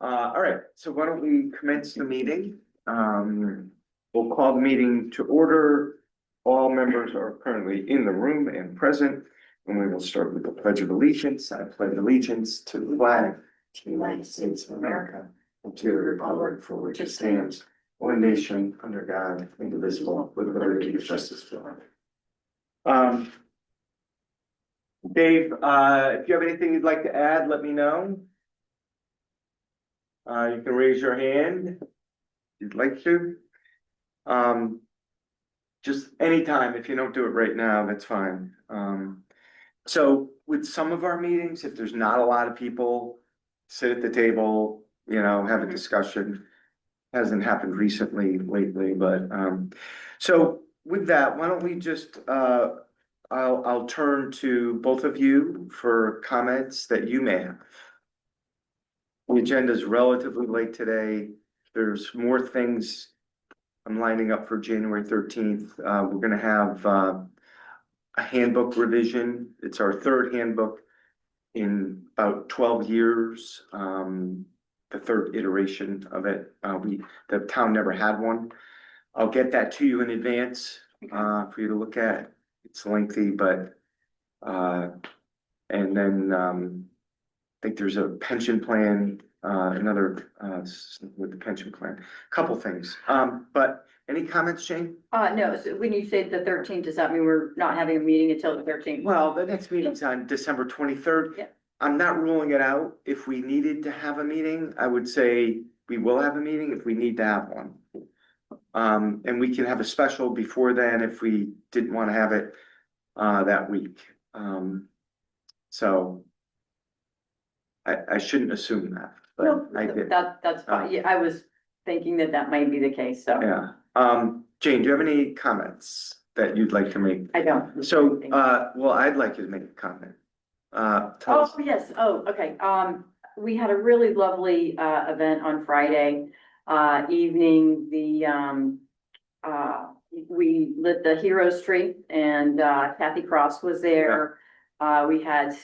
All right, so why don't we commence the meeting? We'll call the meeting to order. All members are currently in the room and present, and we will start with the Pledge of Allegiance. I pledge allegiance to the flag of the United States of America and to the republic for which it stands, one nation under God, indivisible, with liberty and justice for all. Dave, if you have anything you'd like to add, let me know. You can raise your hand if you'd like to. Just anytime, if you don't do it right now, that's fine. So with some of our meetings, if there's not a lot of people, sit at the table, have a discussion. Hasn't happened lately, but, so with that, why don't we just, I'll turn to both of you for comments that you may have. The agenda is relatively late today. There's more things I'm lining up for January 13th. We're gonna have a handbook revision. It's our third handbook in about 12 years. The third iteration of it. The town never had one. I'll get that to you in advance for you to look at. It's lengthy, but and then I think there's a pension plan, another with the pension plan, a couple things. But any comments, Jane? No, so when you say the 13th, does that mean we're not having a meeting until the 13th? Well, the next meeting's on December 23rd. Yeah. I'm not ruling it out. If we needed to have a meeting, I would say we will have a meeting if we need to have one. And we can have a special before then if we didn't want to have it that week. So I shouldn't assume that, but No, I did. that's fine. Yeah, I was thinking that might be the case, so. Yeah. Jane, do you have any comments that you'd like to make? I don't. So, well, I'd like you to make a comment. Tell us. Oh, yes. Oh, okay. We had a really lovely event on Friday evening. We lit the Heroes Tree and Kathy Cross was there. We had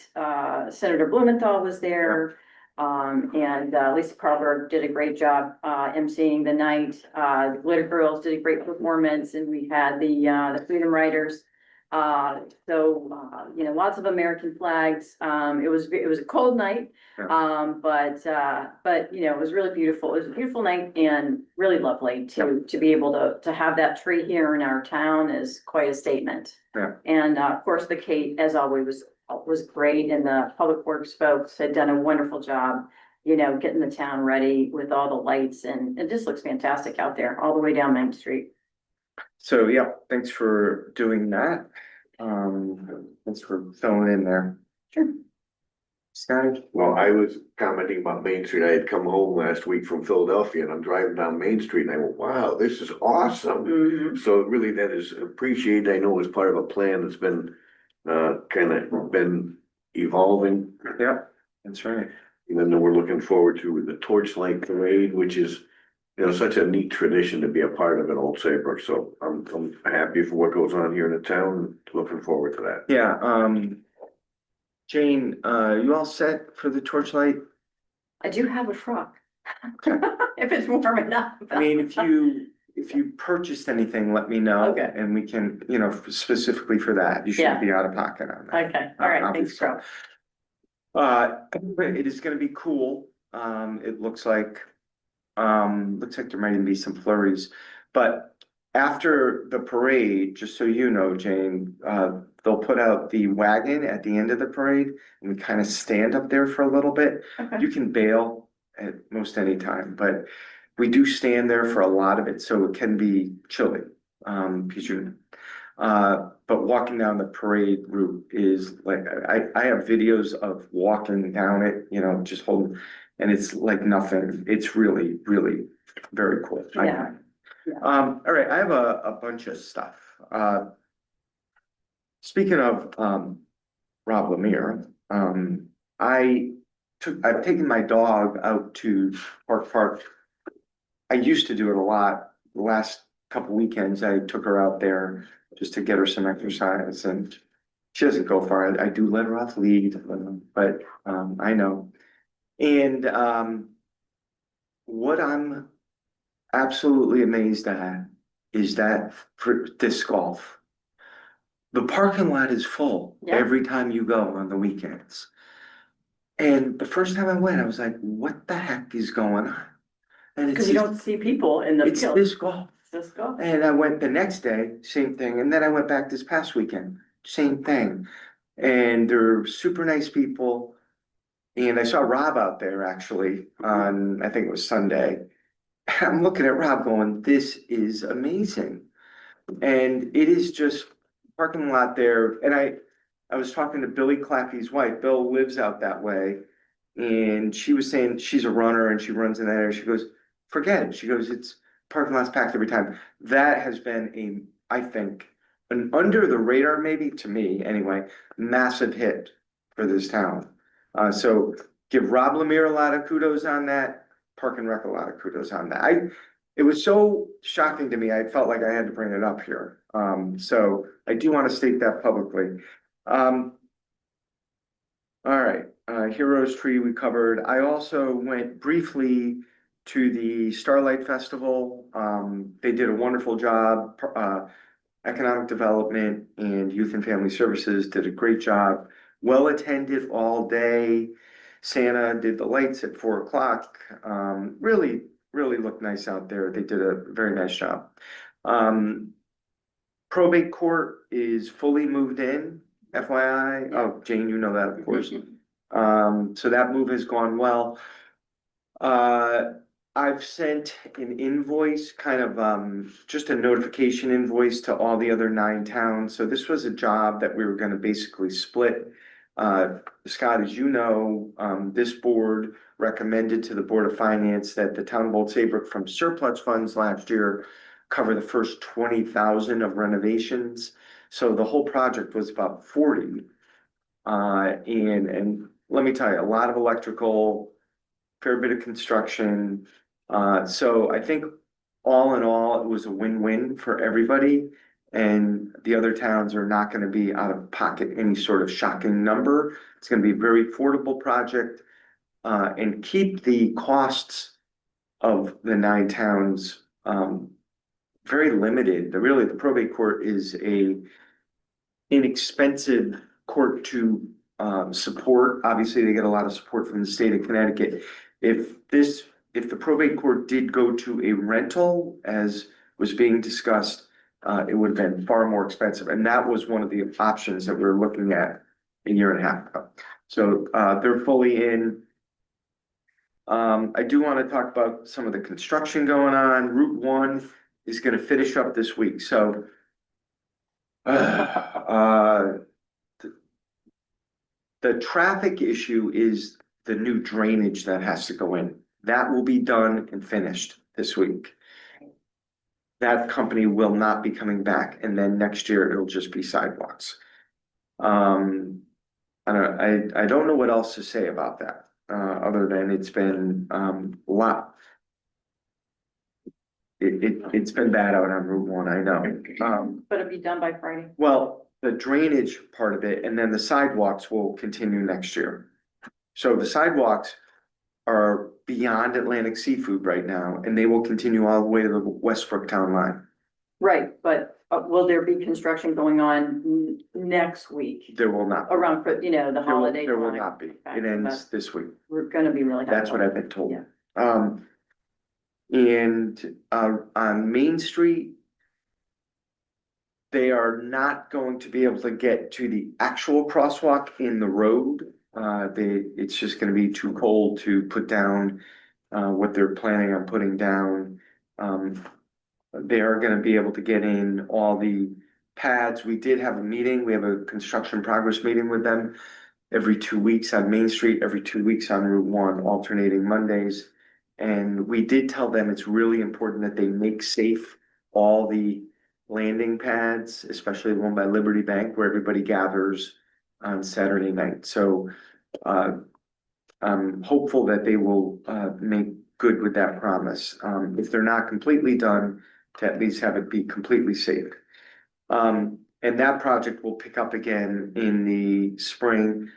Senator Blumenthal was there. And Lisa Carlberg did a great job emceeing the night. The Glitter Girls did a great performance, and we had the Freedom Riders. Lots of American flags. It was a cold night, but it was really beautiful. It was a beautiful night and really lovely to be able to have that tree here in our town is quite a statement. Yeah. And of course, the Kate, as always, was great, and the public works folks had done a wonderful job, getting the town ready with all the lights, and it just looks fantastic out there all the way down Main Street. So, yeah, thanks for doing that. Thanks for filling in there. Sure. Scotty? Well, I was commenting about Main Street. I had come home last week from Philadelphia and I'm driving down Main Street and I went, wow, this is awesome. Mm-hmm. So really that is appreciated. I know it's part of a plan that's been kind of been evolving. Yeah, that's right. And then we're looking forward to the Torchlight Parade, which is, such a neat tradition to be a part of at Old Saybrook. So I'm happy for what goes on here in the town. Looking forward to that. Yeah, Jane, you all set for the Torchlight? I do have a frock. If it's warm enough. I mean, if you purchased anything, let me know. Okay. And we can, specifically for that, you shouldn't be out of pocket on that. Okay, all right, thanks, Obviously. Carl. It is gonna be cool. It looks like there might even be some flurries, but after the parade, just so you know, Jane, they'll put out the wagon at the end of the parade and we kind of stand up there for a little bit. Okay. You can bail at most any time, but we do stand there for a lot of it, so it can be chilly. But walking down the parade route is like, I have videos of walking down it, just holding, and it's like nothing. It's really, really very cool. Yeah. All right, I have a bunch of stuff. Speaking of Rob Lemire, I've taken my dog out to Park. I used to do it a lot. The last couple weekends, I took her out there just to get her some exercise, and she doesn't go far. I do let her off lead, but I know. And what I'm absolutely amazed at is that for disc golf, the parking lot is full Yeah. every time you go on the weekends. And the first time I went, I was like, what the heck is going on? And it's Because you just, don't see people in the it's field. disc golf. Let's go. And I went the next day, same thing. And then I went back this past weekend, same thing. And they're super nice people. And I saw Rob out there actually on, I think it was Sunday. I'm looking at Rob going, this is amazing. And it is just parking lot there. And I was talking to Billy Claffey's wife. Bill lives out that way. And she was saying she's a runner and she runs in that area. She goes, forget it. She goes, it's parking lot's packed every time. That has been I think, an under the radar, maybe to me anyway, massive hit for this town. So give Rob Lemire a lot of kudos on that, Park and Rec a lot of kudos on that. It was so shocking to me, I felt like I had to bring it up here. So I do want to state that publicly. All right, Heroes Tree we covered. I also went briefly to the Starlight Festival. They did a wonderful job. Economic Development and Youth and Family Services did a great job. Well attended all day. Santa did the lights at 4 o'clock. Really, really looked nice out there. They did a very nice job. Probate court is fully moved in, FYI. Oh, Jane, you know that, of course. So that move has gone well. I've sent an invoice, kind of, just a notification invoice to all the other 9 towns. So this was a job that we were gonna basically split. Scott, as you know, this board recommended to the Board of Finance that the town of Old Saybrook from surplus funds last year cover the first 20,000 of renovations. So the whole project was about 40. And let me tell you, a lot of electrical, fair bit of construction. So I think all in all, it was a win-win for everybody. And the other towns are not gonna be out of pocket any sort of shocking number. It's gonna be a very affordable project. And keep the costs of the 9 towns, very limited. The probate court is a inexpensive court to support. Obviously, they get a lot of support from the state of Connecticut. If the probate court did go to a rental, as was being discussed, it would have been far more expensive. And that was one of the options that we were looking at a year and a half ago. So they're fully in. I do want to talk about some of the construction going on. Route 1 is going to finish up this week. So the traffic issue is the new drainage that has to go in. That will be done and finished this week. That company will not be coming back, and then next year it'll just be sidewalks. I don't know what else to say about that, other than it's been a lot. It's been bad out on Route 1, I know. But it'll be done by Friday. Well, the drainage part of it, and then the sidewalks will continue next year. So the sidewalks are beyond Atlantic Seafood right now, and they will continue all the way to the Westbrook town line. Right, but will there be construction going on next week There will not. around, the holiday? There will time? not be. Okay, It ends but this week. We're gonna be really. That's what I've been told. Yeah. And on Main Street, they are not going to be able to get to the actual crosswalk in the road. It's just gonna be too cold to put down what they're planning on putting down. They are gonna be able to get in all the pads. We did have a meeting. We have a construction progress meeting with them every 2 weeks on Main Street, every 2 weeks on Route 1, alternating Mondays. And we did tell them it's really important that they make safe all the landing pads, especially the one by Liberty Bank where everybody gathers on Saturday night. So I'm hopeful that they will make good with that promise. If they're not completely done, to at least have it be completely safe. And that project will pick up again in the spring.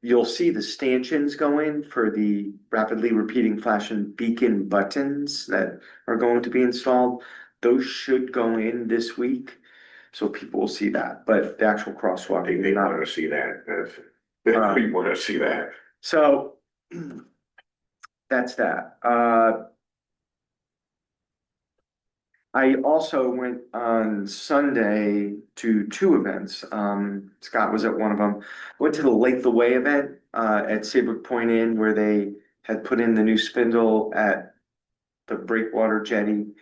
you'll see the stanchions go in for the rapidly repeating flashing beacon buttons that are going to be installed. Those should go in this week, so people will see that, but the actual crosswalk. They not. wanna see that, they wanna see that. So that's that. I also went on Sunday to two events. Scott was at one of them. Went to the Lake the Way event at Saybrook Point Inn, where they had put in the new spindle at the breakwater jetty.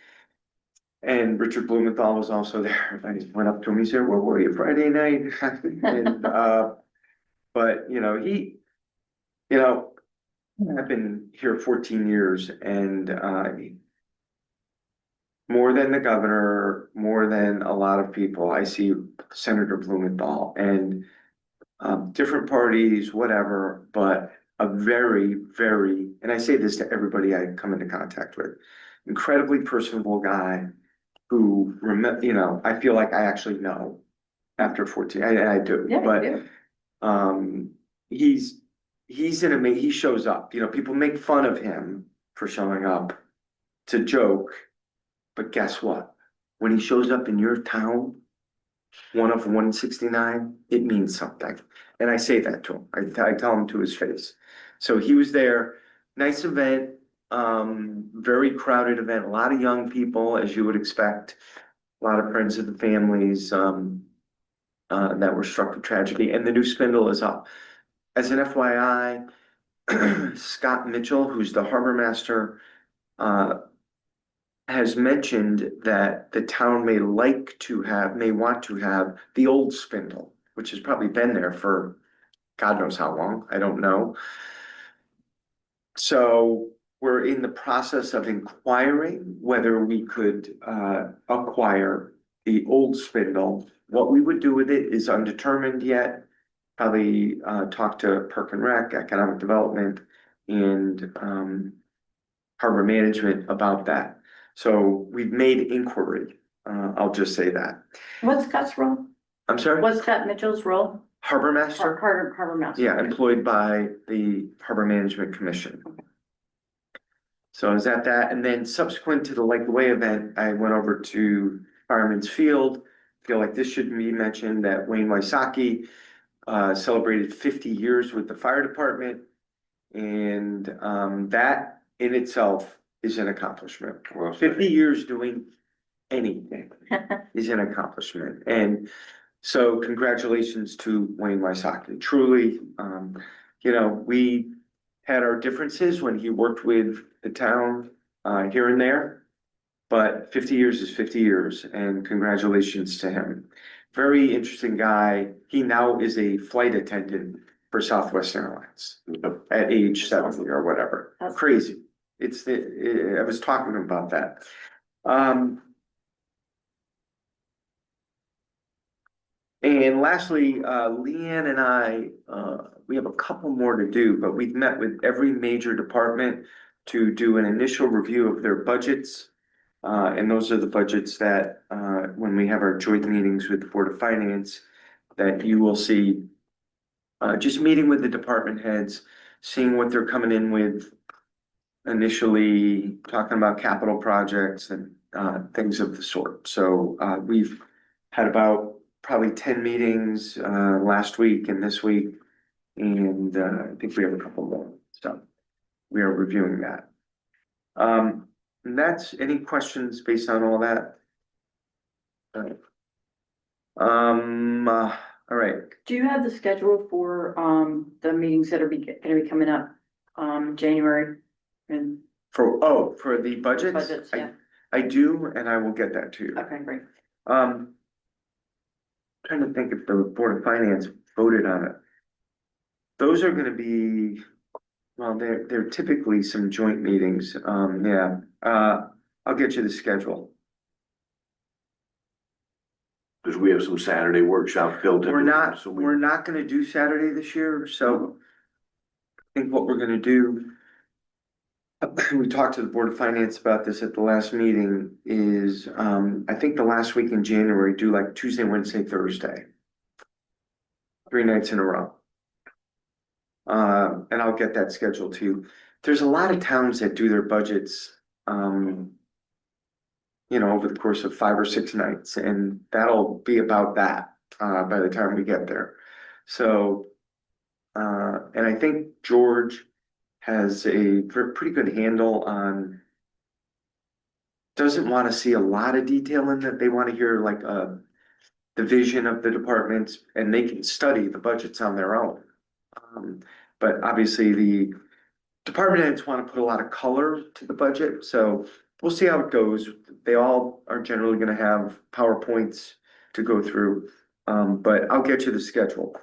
And Richard Blumenthal was also there. I just went up to him. He said, "Where were you Friday night?" And but I've been here 14 years, and more than the governor, more than a lot of people, I see Senator Blumenthal, and different parties, whatever, but a very, very, and I say this to everybody I come into contact with, incredibly personable guy who I feel like I actually know after 14, I do, Yeah, but you he's he shows up, people make fun of him for showing up to joke, but guess what? When he shows up in your town, one of 169, it means something. And I say that to him. I tell him to his face. So he was there. Nice event, very crowded event, a lot of young people, as you would expect, a lot of friends of the families that were struck with tragedy. And the new spindle is up. As an FYI, Scott Mitchell, who's the harbor master, has mentioned that the town may want to have the old spindle, which has probably been there for God knows how long, I don't know. So we're in the process of inquiring whether we could acquire the old spindle. What we would do with it is undetermined yet. Probably talk to Perk and Rec, Economic Development, and Harbor Management about that. So we've made inquiry. I'll just say that. What's Scott's role? I'm sorry? What's Scott Mitchell's role? Harbor Master? Harbor master. Yeah, employed by the Harbor Management Commission. So I was at that, and then subsequent to the Lake the Way event, I went over to Fireman's Field. Feel like this should be mentioned that Wayne Wysocki celebrated 50 years with the fire department, and that in itself is an accomplishment. Well, 50 years doing anything is an accomplishment. And so congratulations to Wayne Wysocki. Truly, we had our differences when he worked with the town here and there, but 50 years is 50 years, and congratulations to him. Very interesting guy. He now is a flight attendant for Southwest Airlines at age 70 or whatever. That's Crazy. I was talking to him about that. And lastly, Leanne and I, we have a couple more to do, but we've met with every major department to do an initial review of their budgets. And those are the budgets that, when we have our joint meetings with the Board of Finance, that you will see, just meeting with the department heads, seeing what they're coming in with, initially talking about capital projects and things of the sort. So we've had about probably 10 meetings last week and this week, and I think we have a couple more. So we are reviewing that. And that's any questions based on all that? All right. Do you have the schedule for the meetings that are gonna be coming up January and For the budgets? budgets? Yeah. I do, and I will get that to you. Okay, great. Trying to think if the Board of Finance voted on it. Those are gonna be, well, they're typically some joint meetings, yeah, I'll get you the schedule. Because we have some Saturday workshop built in. We're not gonna do Saturday this year, so I think what we're gonna do, we talked to the Board of Finance about this at the last meeting, is, I think the last week in January, do like Tuesday, Wednesday, Thursday. 3 nights in a row. and I'll get that scheduled too. There's a lot of towns that do their budgets, over the course of 5 or 6 nights, and that'll be about that, by the time we get there. So, and I think George has a pretty good handle on, doesn't want to see a lot of detail in that. They want to hear like, the vision of the departments, and they can study the budgets on their own. But obviously the department heads want to put a lot of color to the budget, so we'll see how it goes. They all are generally gonna have PowerPoints to go through, but I'll get you the schedule.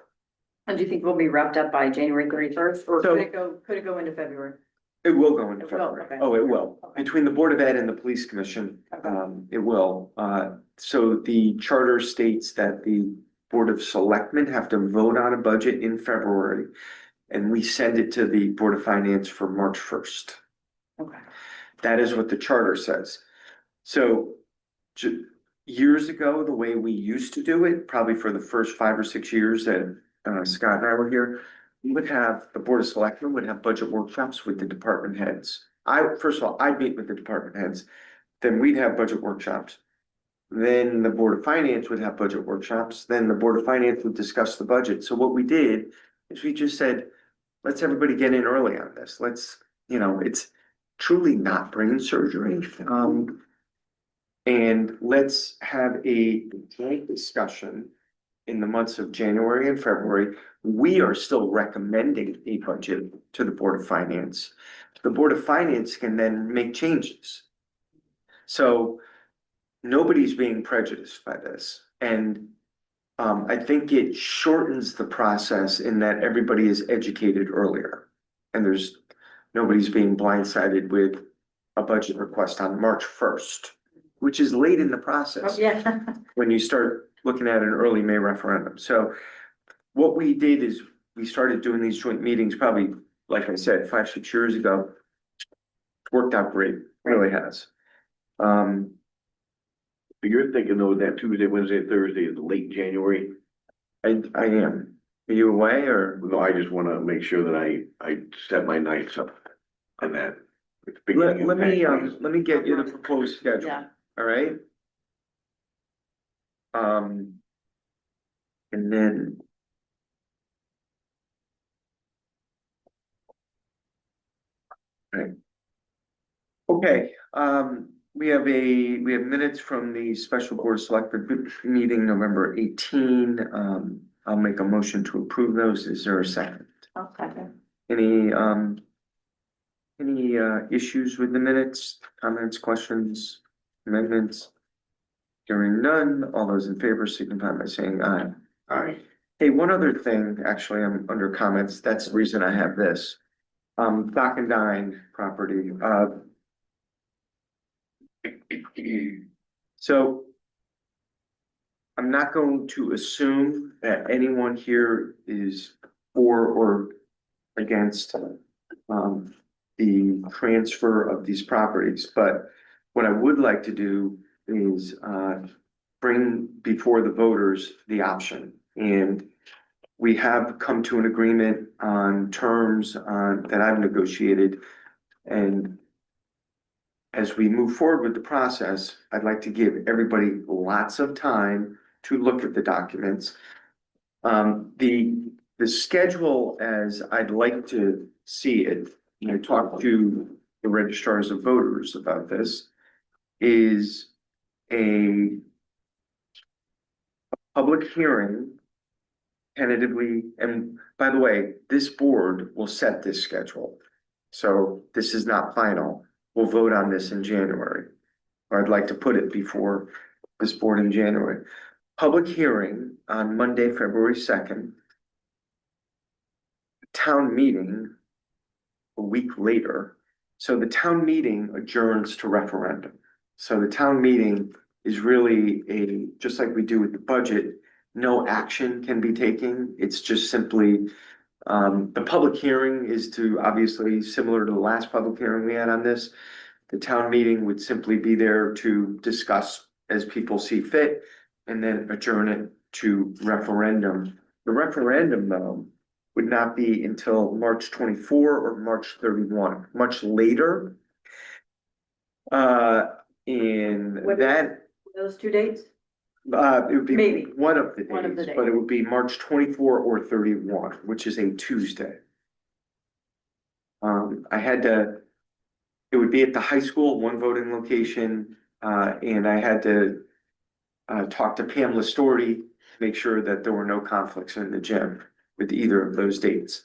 And do you think we'll be wrapped up by January 31st, or So- could it go into February? It will go into It will, February. okay. Oh, it will. Okay. Between the Board of Ed and the Police Commission, Okay. it will. So the charter states that the Board of Selectmen have to vote on a budget in February, and we send it to the Board of Finance for March 1st. Okay. That is what the charter says. So years ago, the way we used to do it, probably for the first 5 or 6 years that Scott and I were here, we would have, the Board of Selectmen would have budget workshops with the department heads. First of all, I'd meet with the department heads, then we'd have budget workshops. Then the Board of Finance would have budget workshops, then the Board of Finance would discuss the budget. So what we did is we just said, let's everybody get in early on this. It's truly not brain surgery. And let's have a joint discussion in the months of January and February. We are still recommending a budget to the Board of Finance. The Board of Finance can then make changes. So nobody's being prejudiced by this. And I think it shortens the process in that everybody is educated earlier. And nobody's being blindsided with a budget request on March 1st, which is late in the process. Oh, yeah. When you start looking at an early May referendum. So what we did is we started doing these joint meetings probably, like I said, 5, 6 years ago. It's worked out great, really has. You're thinking though that Tuesday, Wednesday, Thursday is late January? I am. Are you away or? No, I just wanna make sure that I set my nights up on that. It's Let beginning of me, tax season. let me get you the proposed schedule, Yeah. all right? And then. Right. Okay, we have minutes from the special board of selectmen meeting November 18. I'll make a motion to approve those. Is there a second? Okay. Any issues with the minutes, comments, questions, amendments? Hearing none, all those in favor signify by saying aye. Aye. Hey, one other thing, actually, I'm under comments. That's the reason I have this. Dock and Dine property, so I'm not going to assume that anyone here is for or against the transfer of these properties, but what I would like to do is bring before the voters the option. And we have come to an agreement on terms that I've negotiated. And as we move forward with the process, I'd like to give everybody lots of time to look at the documents. The schedule as I'd like to see it, and I talked to the registrars of voters about this, is a public hearing tentatively, and by the way, this board will set this schedule. So this is not final. We'll vote on this in January. Or I'd like to put it before this board in January. Public hearing on Monday, February 2nd. Town meeting a week later. So the town meeting adjourns to referendum. So the town meeting is really just like we do with the budget, no action can be taken. It's just simply, the public hearing is to, obviously, similar to the last public hearing we had on this. The town meeting would simply be there to discuss as people see fit and then adjourn it to referendum. The referendum, though, would not be until March 24 or March 31, much later. And What- that, Those 2 dates? it would be Maybe. one of the One of the days, but it would be March 24 or 31, which is a Tuesday. I had to, it would be at the high school, one voting location, and I had to talk to Pamela Storty to make sure that there were no conflicts in the gym with either of those dates.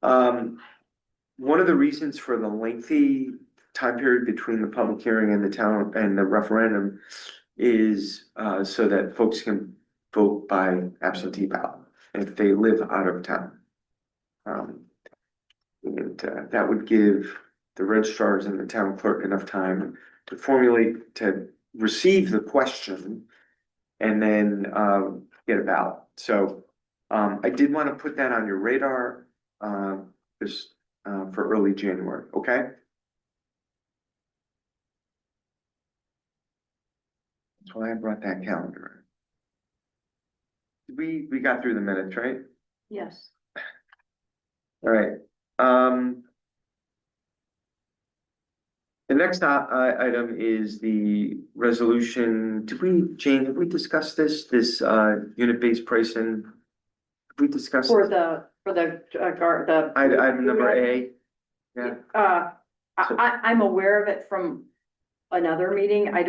One of the reasons for the lengthy time period between the public hearing and the town and the referendum is so that folks can vote by absentee ballot if they live out of town. And that would give the registrars and the town clerk enough time to formulate, to receive the question and then get a ballot. So I did want to put that on your radar just for early January, okay? That's why I brought that calendar. We got through the minutes, right? Yes. All right. The next item is the resolution. Jane, have we discussed this unit-based pricing? Have we discussed For the item number A? Yeah, I'm aware of it from another meeting. I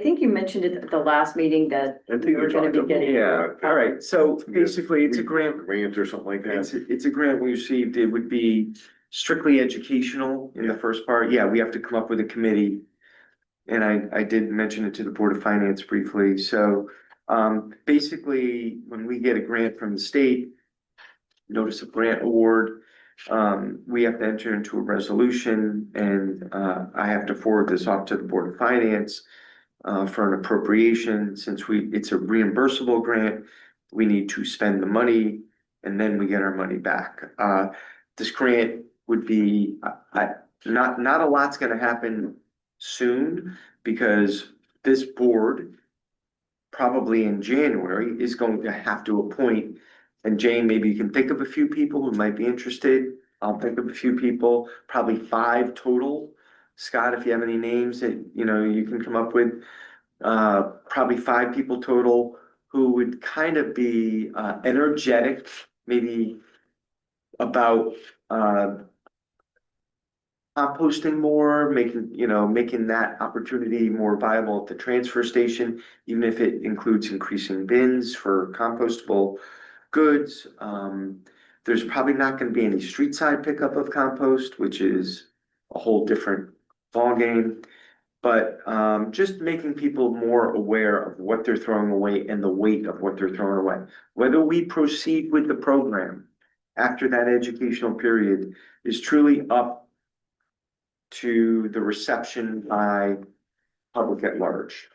think you mentioned it at the last meeting that I think we were you're gonna talking be about. getting. yeah, all right, so basically it's a grant. Grant or something like that. It's a grant we received. It would be strictly educational in the first part. Yeah, we have to come up with a committee. And I did mention it to the Board of Finance briefly. So basically, when we get a grant from the state, notice of grant award, we have to enter into a resolution and I have to forward this off to the Board of Finance for an appropriation. Since it's a reimbursable grant, we need to spend the money and then we get our money back. This grant would be, not a lot's gonna happen soon because this board probably in January is going to have to appoint. And Jane, maybe you can think of a few people who might be interested. I'll think of a few people, probably 5 total. Scott, if you have any names that you can come up with, probably 5 people total who would kind of be energetic, maybe about composting more, making that opportunity more viable at the transfer station, even if it includes increasing bins for compostable goods. There's probably not gonna be any street side pickup of compost, which is a whole different ballgame. But just making people more aware of what they're throwing away and the weight of what they're throwing away. Whether we proceed with the program after that educational period is truly up to the reception by public at large.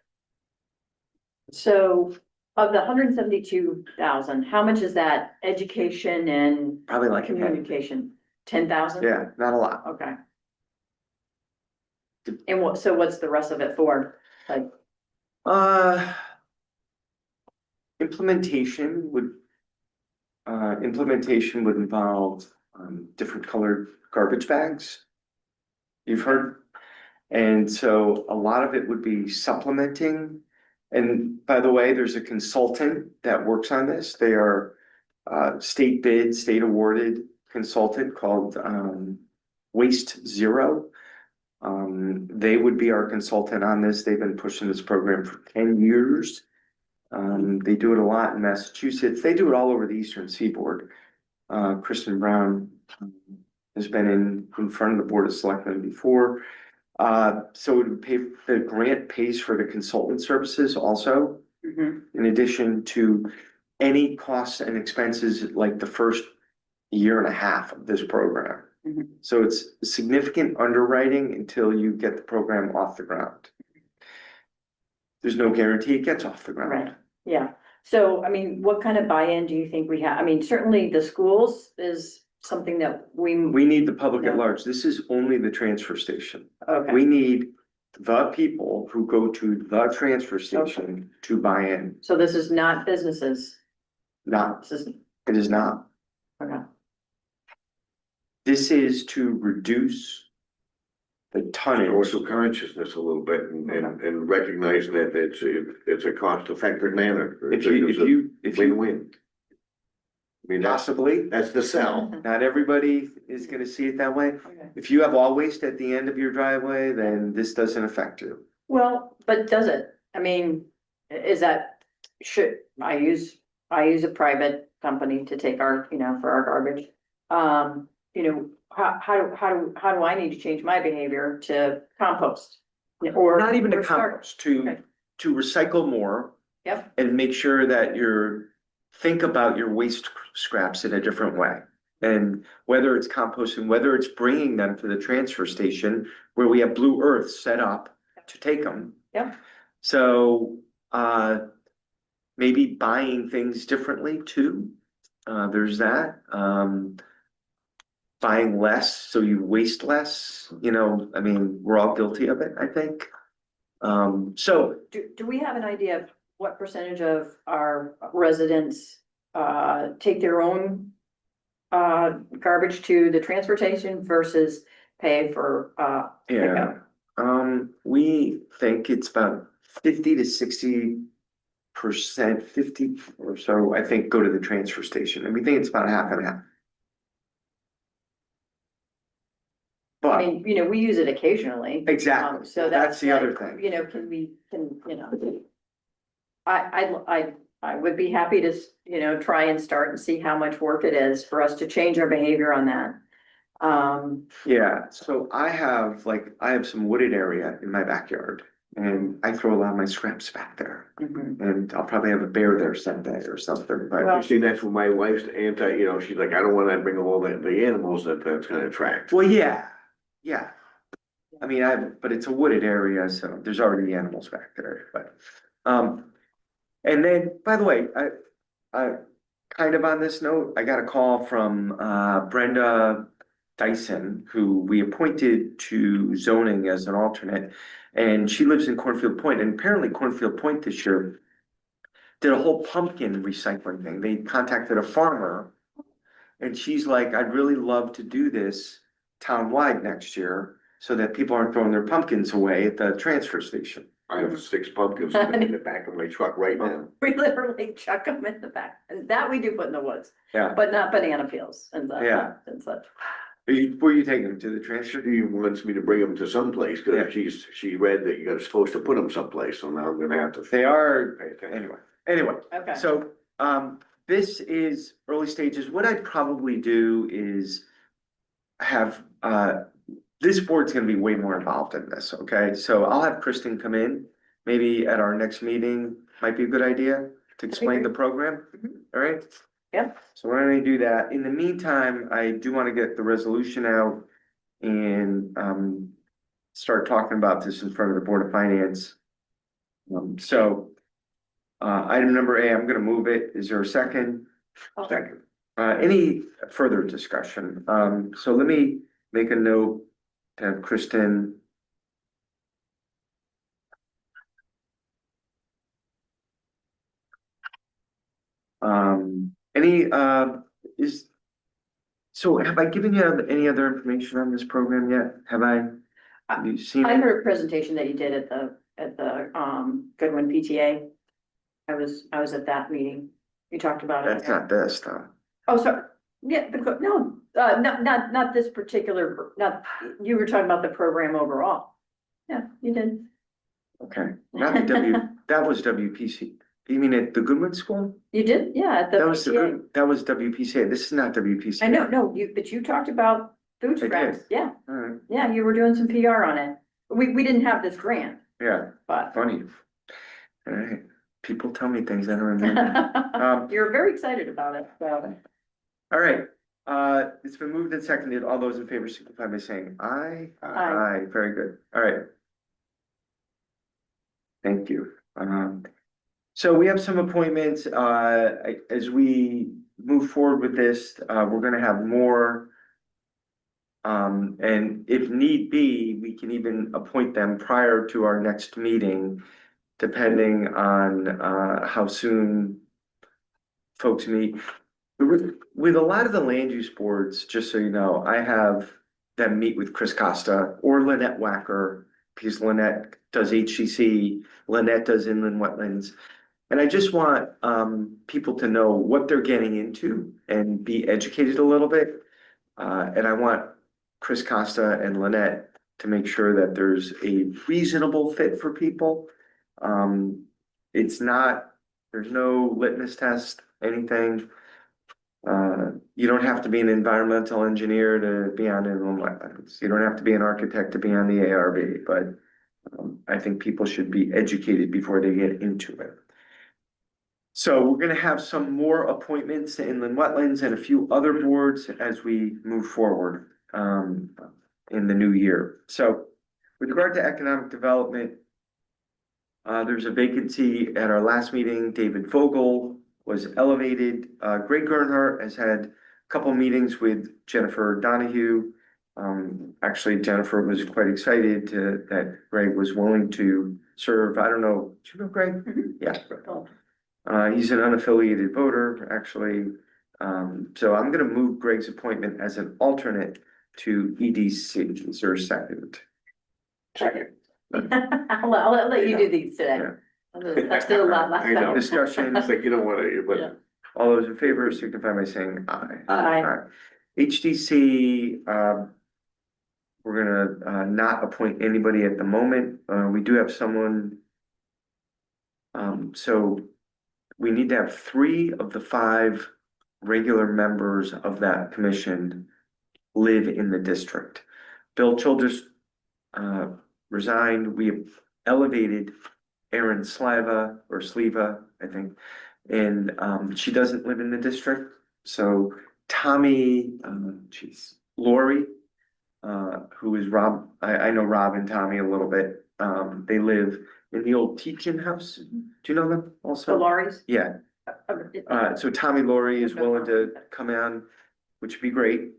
So of the 172,000, how much is that education and Probably like, communication? 10,000? yeah, not a lot. Okay. And what's the rest of it for? Like, Implementation would involve different colored garbage bags. You've heard, and so a lot of it would be supplementing. And by the way, there's a consultant that works on this. They are state bid, state awarded consultant called Waste Zero. They would be our consultant on this. They've been pushing this program for 10 years. They do it a lot in Massachusetts. They do it all over the Eastern Seaboard. Kristen Brown has been in front of the Board of Selectmen before. So it would pay, the grant pays for the consultant services also, in addition to any costs and expenses like the first year and a half of this program. So it's significant underwriting until you get the program off the ground. There's no guarantee it gets off the ground. right, yeah. So, I mean, what kind of buy-in do you think we have? I mean, certainly the schools is something that we, We need the public at Yeah. large. This is only the transfer station. okay, We need the people who go to the transfer station to buy in. so this is not businesses, Not, this is, it is not. Okay. This is to reduce the tonnage. Social consciousness a little bit and recognizing that it's a cost effective manner. If you Win-win. I mean, possibly, that's the sell. not everybody is gonna see it that way. Okay. If you have all waste at the end of your driveway, then this doesn't affect you. Well, but does it? I mean, is that, should, I use a private company to take our, for our garbage. How do I need to change my behavior to compost? Or Not even to or start- compost, Okay. to recycle more. Yep. And make sure that think about your waste scraps in a different way. And whether it's composting, whether it's bringing them to the transfer station where we have Blue Earth set up to take them. Yep. So, maybe buying things differently too. There's that, buying less, so you waste less, I mean, we're all guilty of it, I think. So, Do we have an idea of what percentage of our residents take their own garbage to the transportation versus pay for yeah, we think it's about 50 to 60%, 50 or so, I think, go to the transfer station, and we think it's about half and half. I But, mean, we use it occasionally. exactly, So that's the other like, thing. I would be happy to, try and start and see how much work it is for us to change our behavior on that. Yeah, so I have some wooded area in my backyard, and I throw a lot of my scraps back there. Mhm. And I'll probably have a bear there someday or something, but Well- You see, that's what my wife's she's like, I don't wanna bring all the animals that's gonna attract. well, yeah. I mean, but it's a wooded area, so there's already animals back there, but, and then, by the way, I kind of on this note, I got a call from, Brenda Dyson, who we appointed to zoning as an alternate. And she lives in Cornfield Point, and apparently Cornfield Point this year did a whole pumpkin recycling thing. They contacted a farmer. And she's like, I'd really love to do this townwide next year so that people aren't throwing their pumpkins away at the transfer station. I have 6 pumpkins in the back of my truck right now. We literally chuck them in the back, and that we do put in the woods, Yeah. but not banana peels and such. Yeah. And such. Where are you taking them to the transfer? She wants me to bring them to someplace, Yeah. cause she read that you're supposed to put them someplace, so now I'm gonna have to. They are, Pay attention. anyway. Okay. So, this is early stages. What I'd probably do is have, this board's gonna be way more involved in this, okay? So I'll have Kristen come in, maybe at our next meeting, might be a good idea to explain the program, all right? Yep. So why don't I do that? In the meantime, I do wanna get the resolution out and, start talking about this in front of the Board of Finance. Item number A, I'm gonna move it. Is there a second? Second. Any further discussion? So let me make a note to have Kristen. So have I given you any other information on this program yet? Have you seen I it? heard a presentation that you did at the Goodwin PTA. I was at that meeting. You talked about it. That's not this, though. Oh, sorry. Yeah, no, not this particular, you were talking about the program overall. Yeah, you did. Okay, not the that was WPC. You mean at the Goodwin School? You did, yeah, at the That was PTA. that was WPCA. This is not WPCA. I know, no, but you talked about food I did. scraps. Yeah, All right, yeah, you were doing some PR on it. We didn't have this grant, yeah, but. funny. All right, people tell me things I don't remember. You're very excited about it, so. All right, it's been moved and seconded. All those in favor signify by saying aye. Aye. Very good. All right. Thank you. So we have some appointments, as we move forward with this, we're gonna have more. And if need be, we can even appoint them prior to our next meeting, depending on, how soon folks meet. with a lot of the land use boards, just so you know, I have them meet with Chris Costa or Lynette Wacker, because Lynette does HCC, Lynette does inland wetlands. And I just want people to know what they're getting into and be educated a little bit. And I want Chris Costa and Lynette to make sure that there's a reasonable fit for people. It's not, there's no litmus test, anything. You don't have to be an environmental engineer to be on inland wetlands. You don't have to be an architect to be on the ARB, but I think people should be educated before they get into it. So we're gonna have some more appointments to inland wetlands and a few other boards as we move forward in the new year. So with regard to economic development, there's a vacancy at our last meeting. David Vogel was elevated. Greg Gernhardt has had a couple meetings with Jennifer Donahue. Actually, Jennifer was quite excited that Greg was willing to serve. I don't know, do you know Greg? Yeah. He's an unaffiliated voter, actually. So I'm gonna move Greg's appointment as an alternate to EDC. Is there a second? Second. I'll let you do these today. Yeah. Let's do a lot last I know. time. Discussion. It's like, you don't wanna, Yeah. but All those in favor signify by saying aye. Aye. HDC, we're gonna not appoint anybody at the moment. We do have someone. So we need to have 3 of the 5 regular members of that commission live in the district. Bill Childers resigned. We elevated Erin Slava or Sleva, I think, and she doesn't live in the district. So Tommy, Lori, who is Rob, I know Rob and Tommy a little bit. They live in the old teaching house. Do you know them also? So Laurie's. Yeah, so Tommy Laurie is willing to come in, which would be great.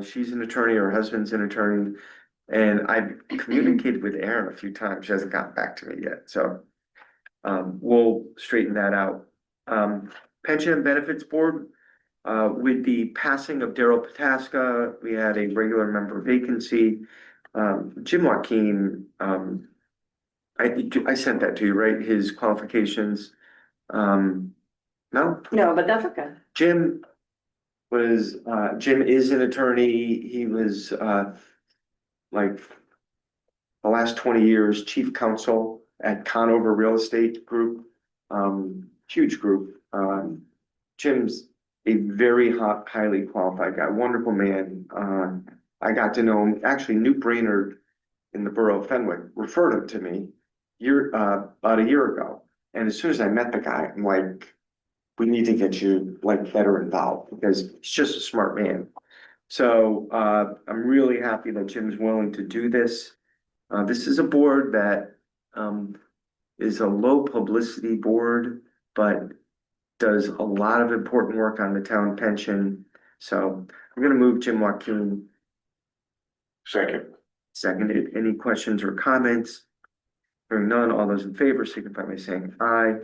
She's an attorney, her husband's an attorney. And I've communicated with Erin a few times. She hasn't gotten back to me yet, so we'll straighten that out. Pension and Benefits Board, with the passing of Daryl Pataska, we had a regular member vacancy. Jim Joaquin, I sent that to you, right? His qualifications. No? No, but that's okay. Jim is an attorney. He was, like the last 20 years, chief counsel at Conover Real Estate Group, huge group. Jim's a very highly qualified guy, wonderful man. I got to know him, actually Newt Brainerd in the borough of Fenwick referred him to me about a year ago. And as soon as I met the guy, I'm like, we need to get you like better involved because he's just a smart man. So I'm really happy that Jim's willing to do this. This is a board that is a low publicity board, but does a lot of important work on the town pension. So I'm gonna move Jim Joaquin. second. Seconded. Any questions or comments? Hearing none, all those in favor signify by saying aye.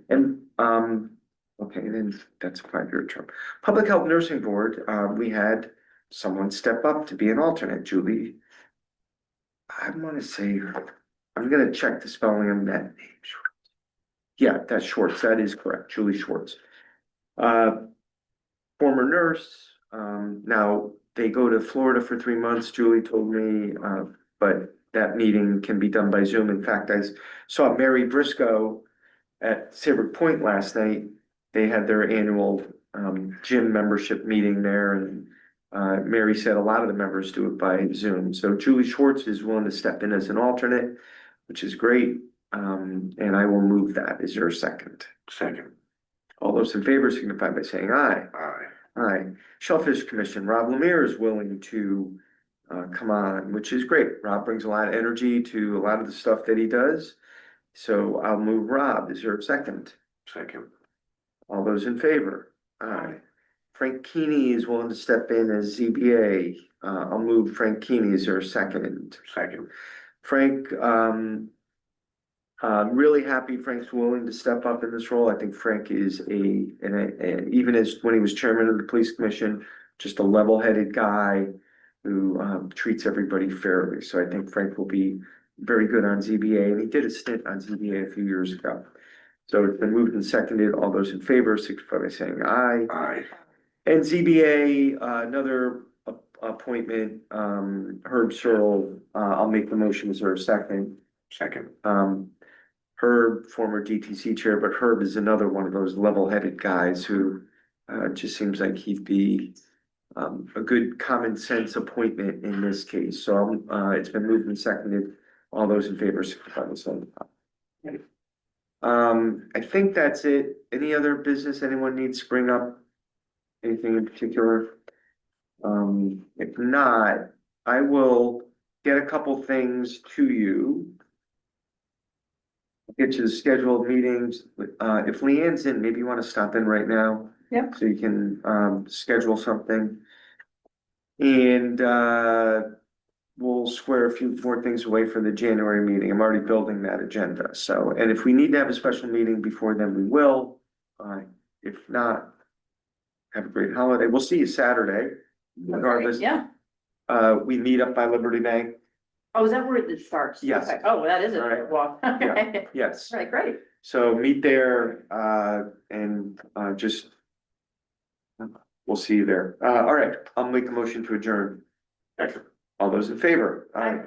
And okay, then that's a 5-year term. Public Health Nursing Board, we had someone step up to be an alternate, Julie. I want to say, I'm gonna check the spelling of that name. Yeah, that's Schwartz. That is correct, Julie Schwartz. Former nurse, now they go to Florida for 3 months, Julie told me, but that meeting can be done by Zoom. In fact, I saw Mary Briscoe at Saybrook Point last night. They had their annual gym membership meeting there, and Mary said a lot of the members do it by Zoom. So Julie Schwartz is willing to step in as an alternate, which is great. And I will move that. Is there a second? Second. All those in favor signify by saying aye. Aye. Aye. Shellfish Commission, Rob Lemire is willing to come on, which is great. Rob brings a lot of energy to a lot of the stuff that he does. So I'll move Rob. Is there a second? Second. All those in favor? Aye. Frank Keeney is willing to step in as ZBA. I'll move Frank Keeney. Is there a second? Second. Frank, Really happy Frank's willing to step up in this role. I think Frank is even as when he was chairman of the police commission, just a level-headed guy who treats everybody fairly. So I think Frank will be very good on ZBA, and he did a stint on ZBA a few years ago. So it's been moved and seconded. All those in favor, signify by saying aye. Aye. And ZBA, another appointment, Herb Searle, I'll make the motion. Is there a second? Second. Herb, former DTC chair, but Herb is another one of those level-headed guys who just seems like he'd be a good common sense appointment in this case. So it's been moved and seconded. All those in favor, signify by saying aye. I think that's it. Any other business anyone needs to bring up? Anything in particular? If not, I will get a couple things to you. Get you the scheduled meetings. If Leanne's in, maybe you want to stop in right now. Yep. So you can schedule something. And we'll square a few more things away for the January meeting. I'm already building that agenda. So, and if we need to have a special meeting before then, we will. If not, have a great holiday. We'll see you Saturday, regardless. Yeah. We meet up by Liberty Bank. Oh, is that where it starts? Yes. Okay. Oh, that is a All right. walk. Okay. Yes. All right, great. So meet there, and just, we'll see you there. All right, I'll make a motion to adjourn. All those in favor? Aye.